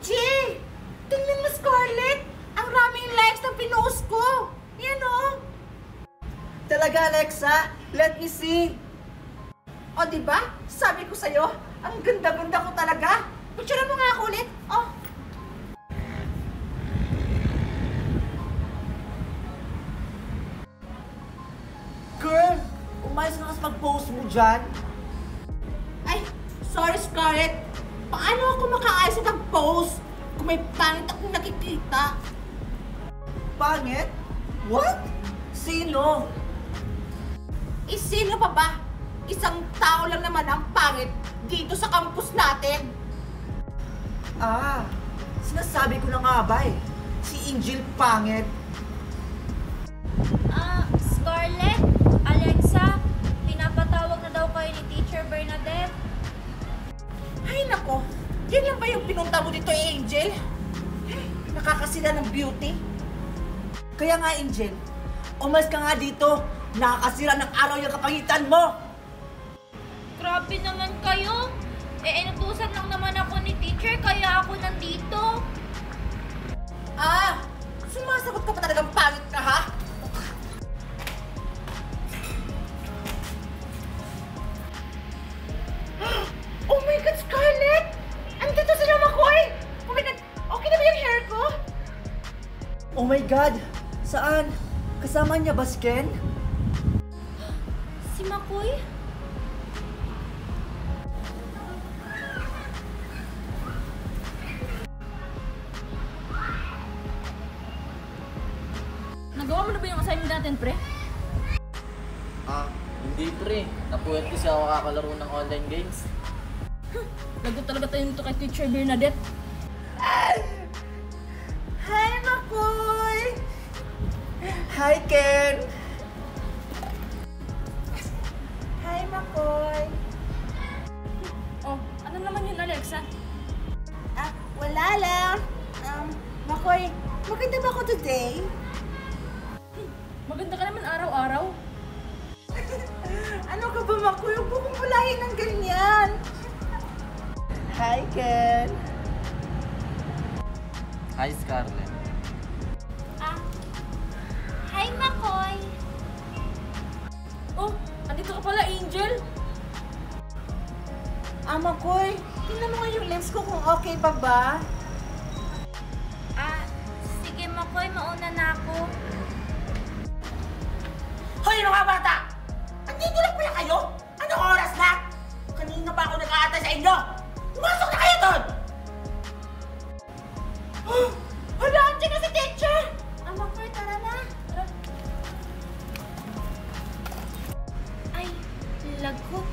Jay! Tingnan mo, Scarlett! Ang raming likes na pinost ko! Yan o! Talaga, Alexa? Let me see. O, diba? Sabi ko sa'yo, ang ganda-ganda ko talaga. Picture mo nga ako ulit. Oh. Girl, umayos na kasi mag-post mo dyan. Ay, sorry, Scarlett. Paano ako makaayos sa pag-post kung may pangit akong nakikita? Pangit? What? Sino? Sino pa ba? Isang tao lang naman ang pangit dito sa campus natin. Ah, sinasabi ko na nga ba eh. Si Angel pangit. Scarlett, Alexa, pinapatawag na daw kayo ni Teacher Bernadette. Ay nako, yan lang ba yung pinunta mo dito, Angel? Nakakasila ng beauty. Kaya nga, Angel, umalis ka nga dito. Nakakasira ng araw yung kapangitan mo. Grabe naman kayo. Inutusan lang naman ako ni Teacher, kaya ako nandito. Sumasagot ka pa talagang pangit ka, ha? Oh my God, Scarlett! Andito sila, Makoy! Oh my God, okay na ba yung hair ko? Oh my God! Saan? Kasama niya ba si Ken? Si Makoy? Nagawa mo na ba yung assignment natin, pre? Hindi pre. Napuyat kasi ako kakalaro ng online games. Lagot talaga tayo nito kay Teacher Bernadette. Hi, Makoy! Hi, Ken! Hi, Makoy! Oh, ano naman yun, Alexa? Wala lang. Makoy, maganda ba ako today? Maganda ka naman araw-araw. Ano ka ba, Makoy? Huwag mo kong pulahin ng ganyan. Hi, Ken! Hi Scarlett. Hi, Makoy. Oh, andito ka pala, Angel. Makoy, tingnan mo nga yung lens ko kung okay pa ba? Sige, Makoy, mauna na ako. Hoy, mga bata! Andito lang pala kayo? Anong oras na? Kanina pa ako nag-aantay sa inyo! Pumasok na kayo doon! Hala, andyan na si teacher! Makoy, tara na. Ay, lagot.